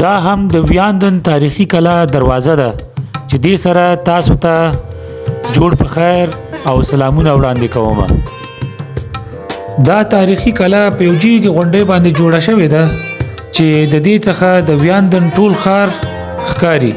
دا هم د ویاندن تاریخي کلا دروازه ده چې دې سره تاسو ته جوړ په خیر او سلامونه وړاندې کوم. دا تاریخي کلا په یو جګ غونډې باندې جوړه شوې ده چې د دې څخه د ویاندن ټول ښار ښکاري.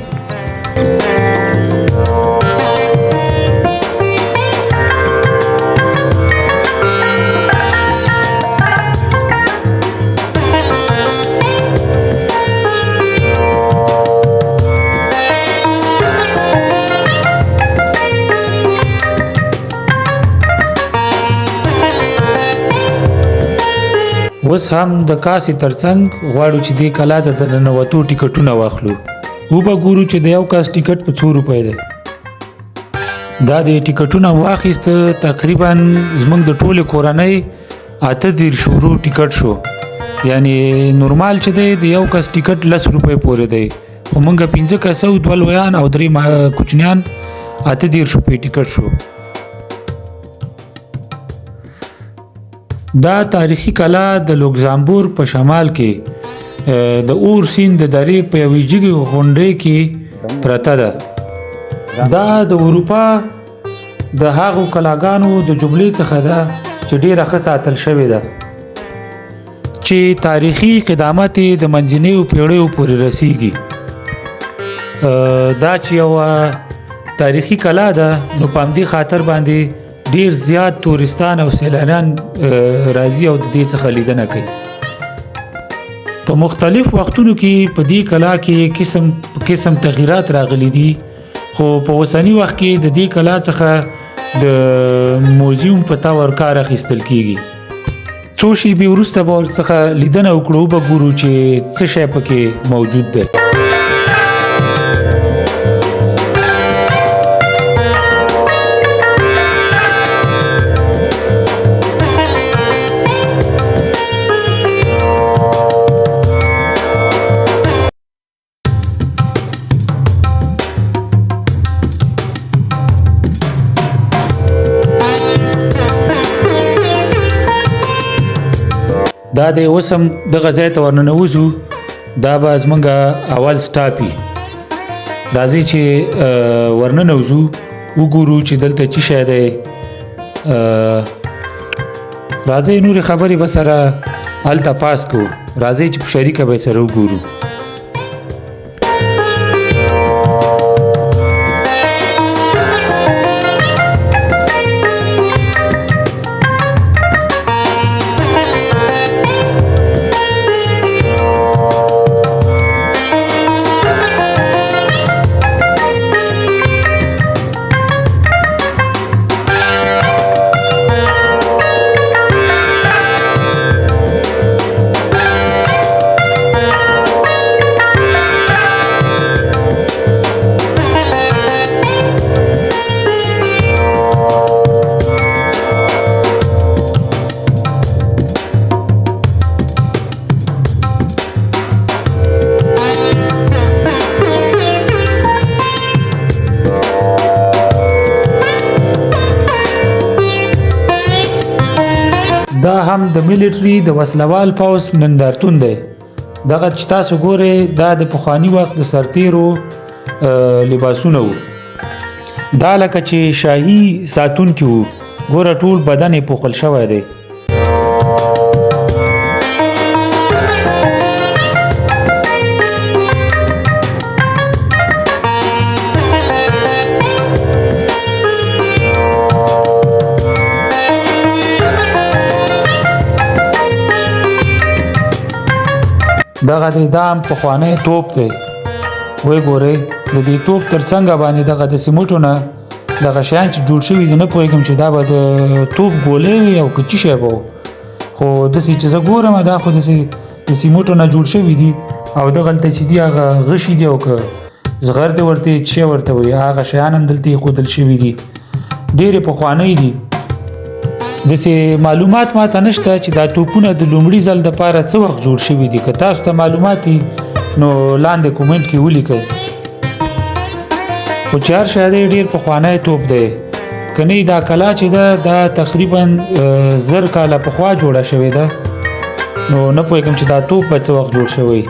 اوس هم د کاسې ترڅنګ غواړو چې دې کلا ته د ننوتو ټیکټونه واخلو. وبه ګورو چې د یو کس ټیکټ په څو روپۍ دی. دا د ټیکټونه واخیسته تقریبا زموږ د ټولې کورنۍ 38 یورو ټیکټ شو. یعنی نورمال چې دی د یو کس ټیکټ 10 روپۍ پورې دی، خو موږ 15 کسه او 2 لویان او 3 کوچنیان 38 روپۍ ټیکټ شو. دا تاریخي کلا د لوکزامبورګ په شمال کې د اور سیند د درې په یوې جګې غونډۍ کې پرته ده. دا د اروپا د هغو کلاګانو د جملې څخه ده چې ډیره ښه ساتل شوې ده، چې تاریخي قدامت د منځنیو پیړیو پورې رسیږي. دا چې یوه تاریخي کلا ده نو په همدې خاطر باندې ډیر زیات تورستان او سیلانیان راځي او د دې څخه لیدنه کوي. په مختلف وختونو کې په دې کلا کې قسم تغییرات راغلي دي، خو په اوسني وخت کې د دې کلا څخه د موزیم په تور کار اخیستل کیږي. څو شېبې وروسته به ورڅخه لیدنه وکړو، به ګورو چې څه شی پکې موجود دی. دا د اوس هم دغه ځای ته ورننوځو. دا به زموږ اول سټاپ وي. راځئ چې ورننوځو، وګورو چې دلته څه شی دی. راځئ نورې خبرې به سره هلته پاس کوو. راځئ چې په شریکه به سره وګورو. دا هم د ملیټري د وسلوال پوځ نندارتون دی. دغه چې تاسو ګورئ دا د پخواني وخت د سرتیرو لباسونه وو. دا لکه چې شاهي ساتونکي وو. ګوره ټول بدن یې پوښل شوی دی. دغه د دام پخوانی توپ دی وای ګورئ د دې توپ تر څنګه باندې دغه د سیمټو نه دغه شیان چې جوړ شوي دي نه پوهېږم چې دا به د توپ ګولۍ وي او که څه شی به خو داسې چې زه ګورم دا خو داسې د سیمټو نه جوړ شوي دي او دغلته چې دي هغه غشي دي او که زغر دی ورته څه شی ورته وایي هغه شیان هم دلته ایښودل شوي دي ډېرې پخوانۍ دي داسې معلومات ماته نشته چې دا توپونه د لومړي ځل دپاره څه وخت جوړ شوي دي که تاسو ته معلومات دي نو لاندې کومنټ کې ولیکئ خو چې هر شی دی ډېر پخوانی توپ دی که نه دا کلا چې ده دا تقریبا 1000 کاله پخوا جوړه شوې ده نو نه پوهېږم چې دا توپ به څه وخت جوړ شوی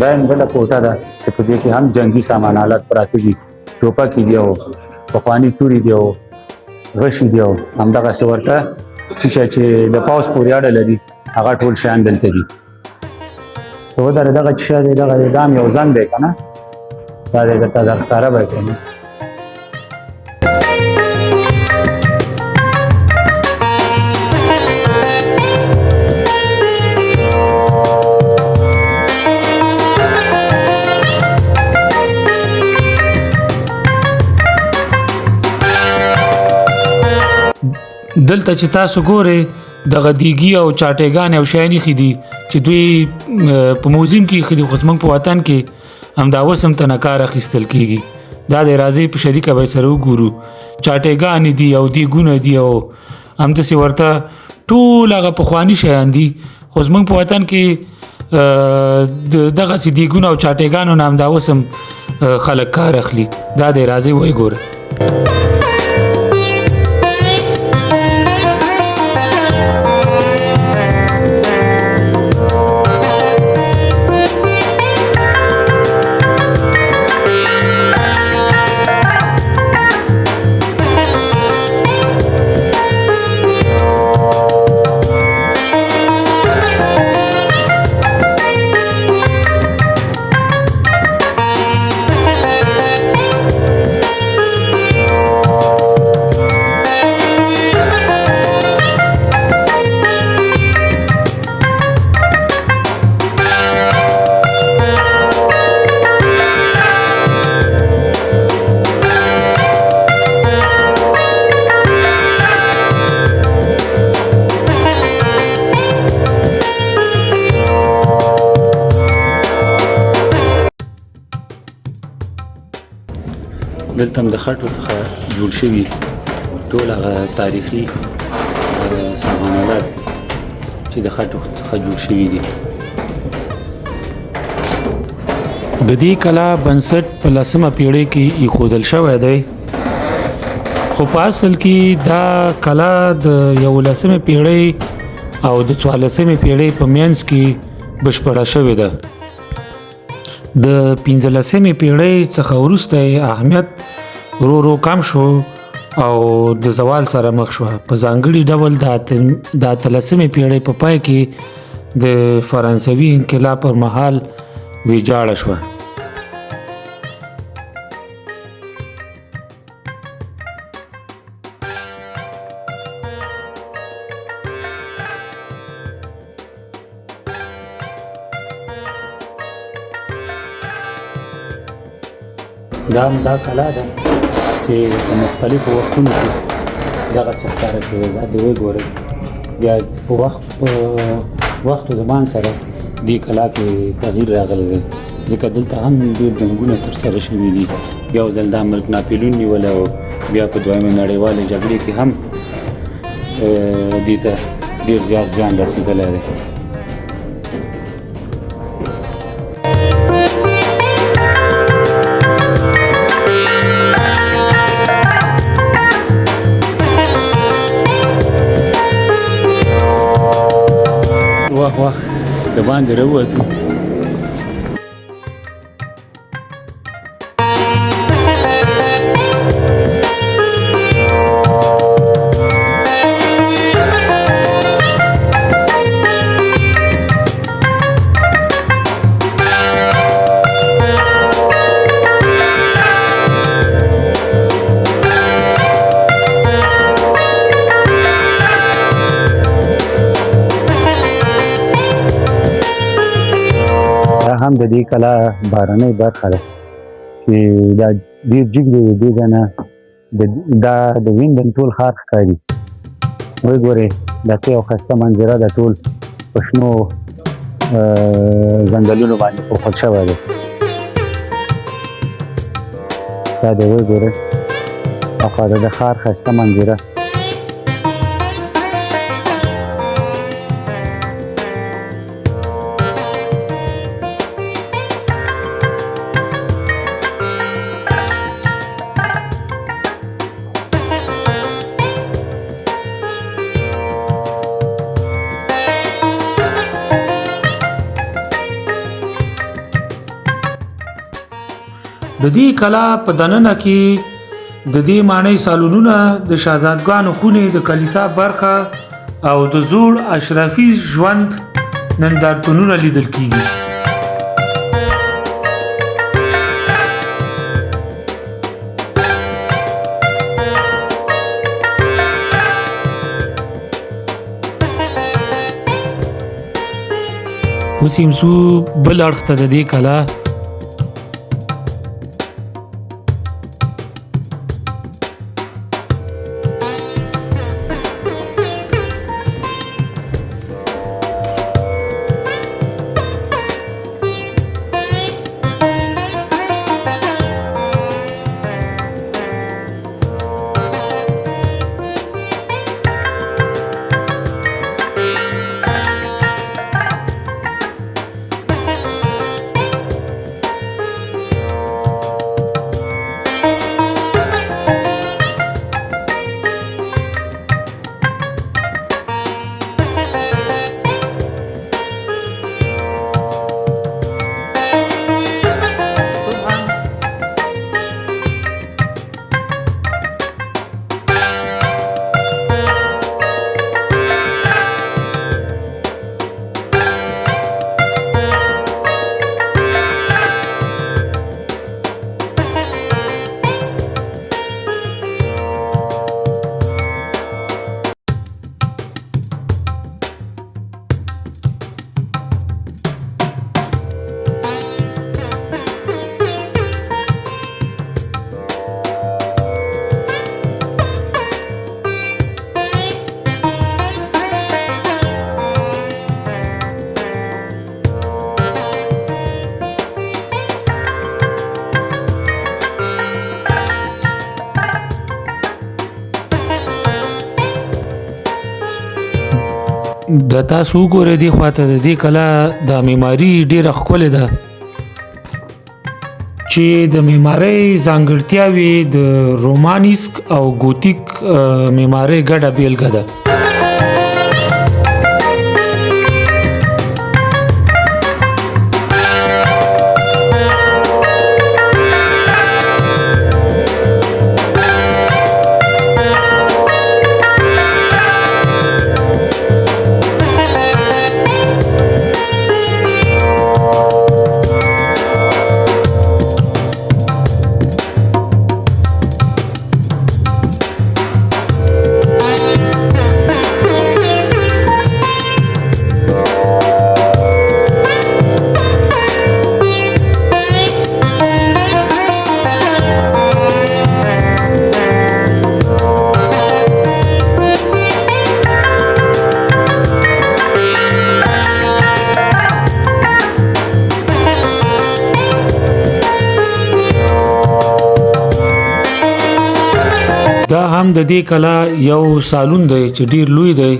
دا بله کوټه ده چې په دې کې هم جنگي سامان آلات پراته دي ټوپکې دي او پخواني توري دي او غشي دي او همدغسې ورته شیشه چې د پوځ پورې اړه لري هغه ټول شیان دلته دي ودرې دغه شی دی دغه د دام یو زنګ دی که نه دا دی درته ښکاره به کړم دلته چې تاسو ګورئ دغه دیګي او چاټېګانې او شیان ایښي دي چې دوی په موزیم کې ایښي دي خو زموږ په وطن کې همدا اوس هم ته نه کار اخیستل کېږي دا دی راځئ په شریکه به یې سره وګورو چاټېګانې دي او دیګونه دي او همداسې ورته ټول هغه پخواني شیان دي خو زموږ په وطن کې دغسې دیګونه او چاټېګانو نه همدا اوس هم خلک کار اخلي دا دی راځئ ویې ګورئ دلته هم د خټو څخه جوړ شوي ټول هغه تاریخي سامان آلات چې د خټو څخه جوړ شوي دي د دې کلا بنسټ په 10مه پیړۍ کې ایښودل شوی دی خو په اصل کې دا کلا د 11مې پیړۍ او د 14مې پیړۍ په منځ کې بشپړه شوې ده د 15مې پیړۍ څخه وروسته اهمیت ورو ورو کم شو او د زوال سره مخ شو په ځانګړي ډول د 13مې پیړۍ په پای کې د فرانسوي انقلاب پر مهال ویجاړه شوه دا کلا ده چې په مختلفو وختونو کې دغه ښکاره شوې ده د وګورئ بیا په وخت او زمان سره دې کلا کې تغییر راغلی دی ځکه دلته هم ډېر جنګونه ترسره شوي دي یو ځل دا ملک ناپلیون نیولی او بیا په دویمې نړیوالې جګړې کې هم دې ته ډېر زیات زیان رسېدلی دی. واه واه د باندې راووتو. هم د دې کلا بارنۍ برخه ده چې دا ډېر جګ دی. د دې ځای نه دا د وینډن ټول ښار ښکاري. وګورئ دا څه یو ښایسته منظره ده. ټول په شنو ځنګلونو باندې پوښل شوی دی. دا دی وګورئ هاخوا د ښار ښایسته منظره. د دې کلا په دننه کې د دې ماڼۍ سالونونه، د شهزادګانو خونې، د کلیسا برخه او د زوړ اشرافي ژوند نندارتونونه لیدل کېږي. اوس یې ځو بل اړخ ته د دې کلا. د تاسو وګورئ دې خواته د دې کلا د معماري ډېره ښکلې ده چې د معمارۍ ځانګړتیاوې د رومانسک او ګوتیک معمارۍ ګډه بیلګه ده. دا هم د دې کلا یو سالون دی چې ډیر لوی دی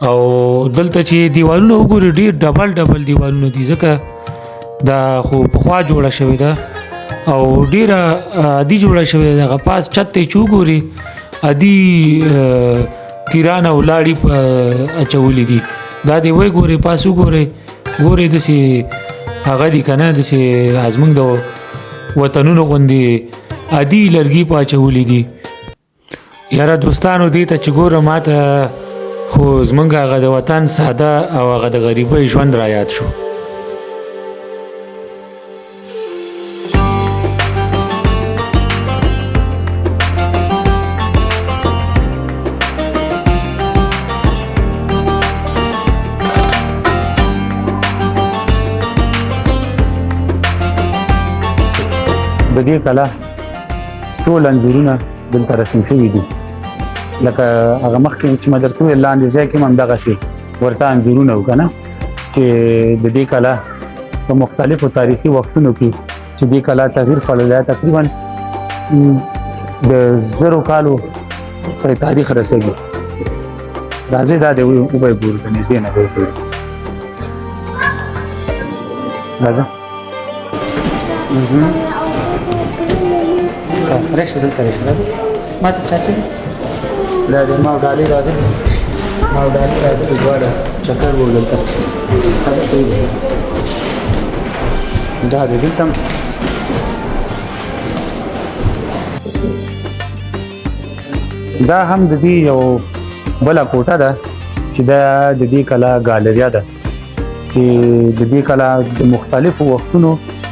او دلته چې دیوالونه وګوري ډیر ډبل ډبل دیوالونه دي ځکه دا خو پخوا جوړه شوې ده او ډیره عادي جوړه شوې ده دغه پاس چت ته چې وګوري عادي تیران او لاړې اچولې دي دا دی وای ګوري پاس وګوري ګوري داسې هغه دي که نه داسې زموږ د وطنونو غوندې عادي لرګي په اچولې دي یاره دوستانو دې ته چې ګورم ماته خو زموږ هغه د وطن ساده او هغه د غریبۍ ژوند را یاد شو د دې کلا ټول انځورونه دلته رسم شوي دي لکه هغه مخکې چې ما درته ویل لاندې ځای کې هم همدغسې ورته انځورونه وو که نه چې د دې کلا په مختلفو تاریخي وختونو کې چې دې کلا تغییر کړلی تقریبا د 1000 کالو تاریخ رسېږي راځئ دا دی وبه یې ګورو د نږدې نه به یې ګورو راځه راشي دلته راشي راځه ما ته چاچا دا دی ما او ډالۍ راځه دواړه چکر وو دلته دا دی دلته دا هم د دې یو بله کوټه ده چې دا د دې کلا ګالریا ده چې د دې کلا د مختلفو وختونو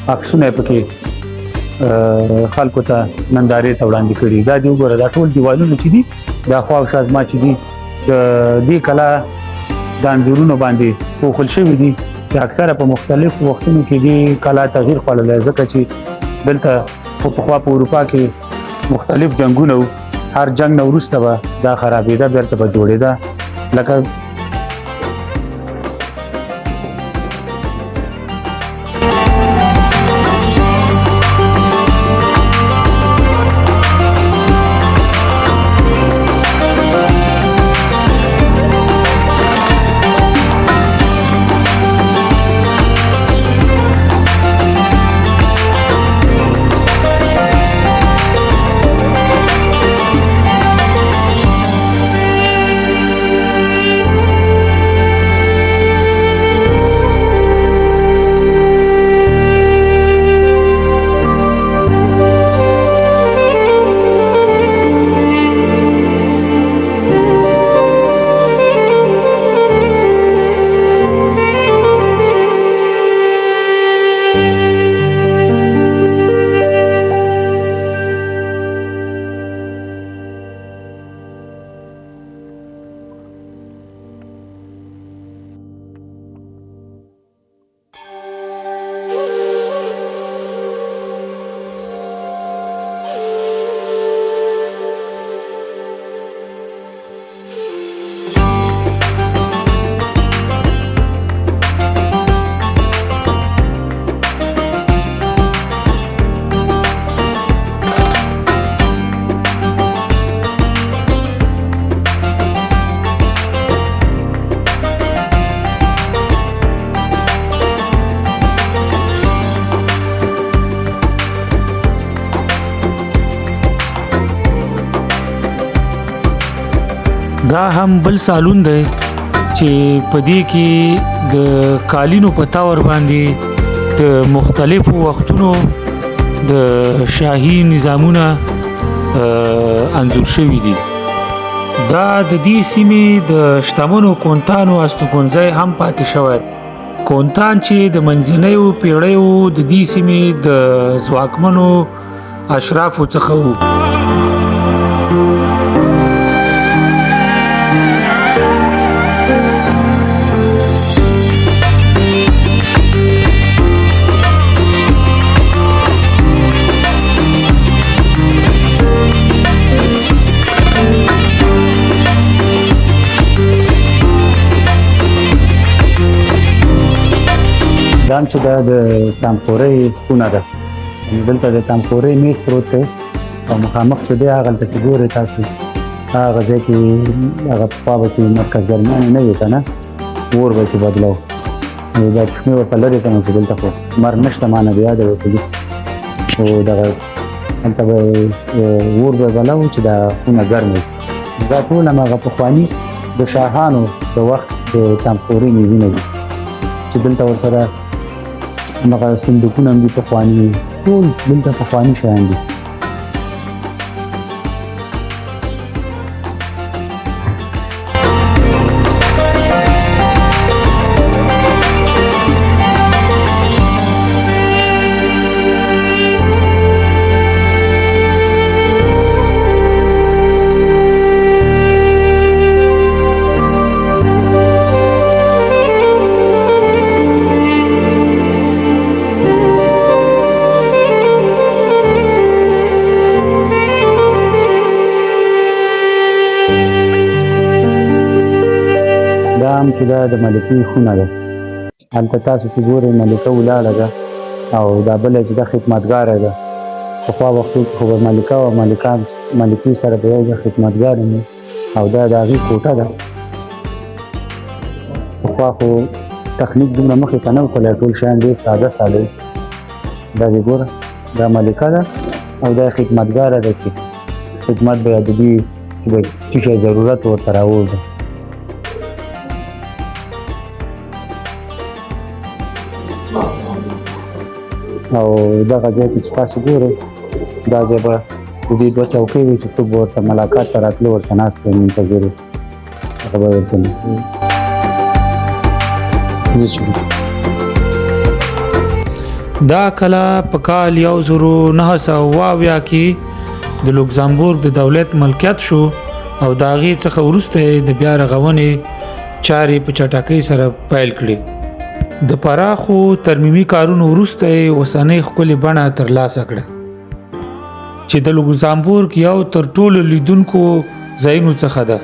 عکسونه پکې خلکو ته نندارې ته وړاندې کړي دا دی وګوره دا ټول دیوالونه چې دي دا خوا او شاته چې دي د دې کلا د انځورونو باندې پوښل شوي دي چې اکثره په مختلفو وختونو کې دې کلا تغییر خوړلی ځکه چې دلته پخوا په اروپا کې مختلف جنګونه وو هر جنګ نه وروسته به دا خرابېده بیرته به جوړېده لکه دا هم بل سالون دی چې پدې کې د قالینو په تاور باندې د مختلفو وختونو د شاهي نظامونه انځور شوي دي دا د دې سیمې د شتمنو کونتانو استوګنځی هم پاتې شوی کونتان چې د منځنیو پیړیو د دې سیمې د ځواکمنو اشرافو څخه وو دام چې دا د تامخورۍ خونه ده دلته د تامخورۍ میز پروت دی او مخامخ چې دی هغلته چې ګورئ تاسو هغه ځای کې هغه پخوا به چې مرکز درمیانې نه وي که نه اور به چې بدلو دا چشمې ورته لرې که نه چې دلته خو لمر نشته ما نه د یاده ورته دي خو دغه هلته به اور به بلو چې دا خونه ګرم وي دا ټول هماغه پخواني د شاهانو د وخت د تمخوري میوونه دي چې دلته ورسره هماغه صندوقونه هم دي پخواني ټول دلته پخواني شیان دي چې دا د ملکې خونه ده هلته تاسو چې ګورئ ملکه ولاړه ده او دا بله چې دا خدمتګاره ده پخوا وختو کې خو به ملکه او ملکې سره به یو ځای خدمتګار وي او دا د هغې کوټه ده پخوا خو تخنیک دومره مخې ته نه و تللی ټول شیان ډېر ساده ساده وي دا دې ګوره دا ملکه ده او دا خدمتګاره ده چې خدمت به یې د دې چې به څه شی ضرورت ورته راوړي او دغه ځای کې چې تاسو ګورئ دا ځای به د دې دوه چوکۍ وي چې څوک به ورته ملاقات ته راتلو ورته ناست وي منتظر وي هغه به ورته دا کلا په کال 1979 کې د لوکزامبورګ د دولت ملکیت شو او د هغې څخه وروسته د بیا رغونې چارې په چټکۍ سره پیل کړې د پراخو ترمیمي کارونو وروسته اوسنۍ ښکلې بڼه ترلاسه کړه چې د لوکزامبورګ یو تر ټولو لیدونکو ځایونو څخه ده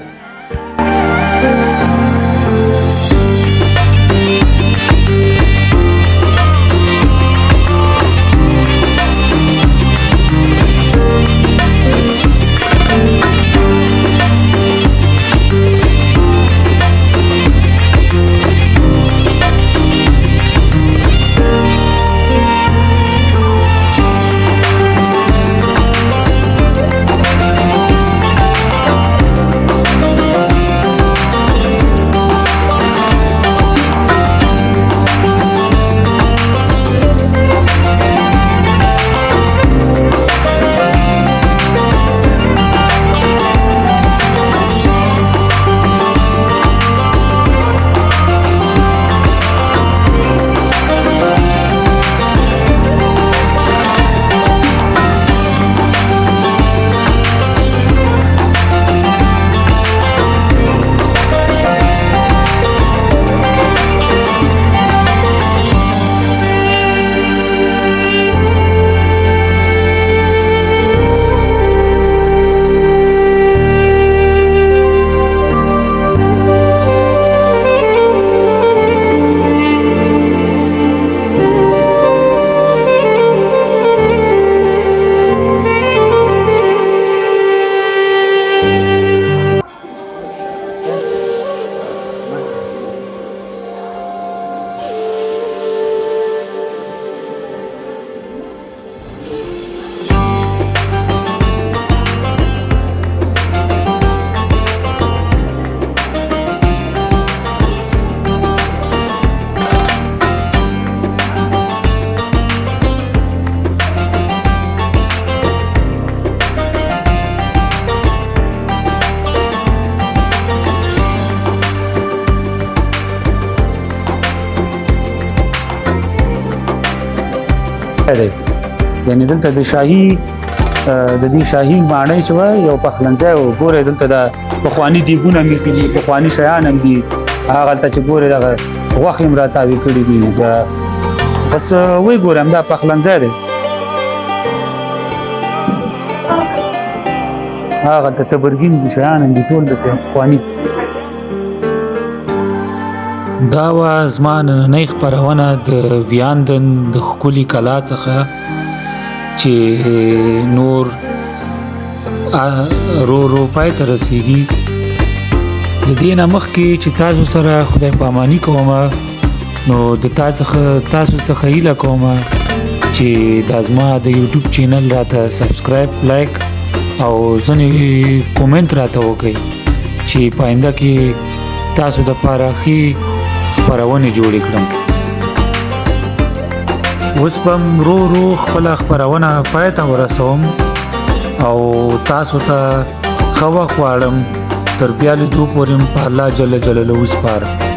یعنی دلته د شاهي د دې شاهي ماڼۍ چې وای یو پخلنځی او ګوره دلته د پخواني دیګونه هم دي پخواني شیان هم دي هغه ته چې ګوره دغه غوښې هم راتاوې کړي دي بس وایي ګوره همدا پخلنځی دی هغه ته تبرګین دي شیان هم دي ټول داسې پخواني دا وه زما نننۍ خپرونه د ویاندن د ښکلي کلا څخه چې نور رو پای ته رسیږي. د دې نه مخکې چې تاسو سره خدای پاماني کوم نو د تاسو څخه هیله کوم چې د زما د یوټیوب چینل راته سبسکرایب لایک او ځنې کومنټ راته وکړئ چې پاینده کې تاسو د پاره ښې خپرونې جوړې کړم. اوس به رو خپله خپرونه پای ته ورسوم او تاسو ته ښه وخت غواړم. تر بیا لیدو پورې په الله جل جلاله وسپارم.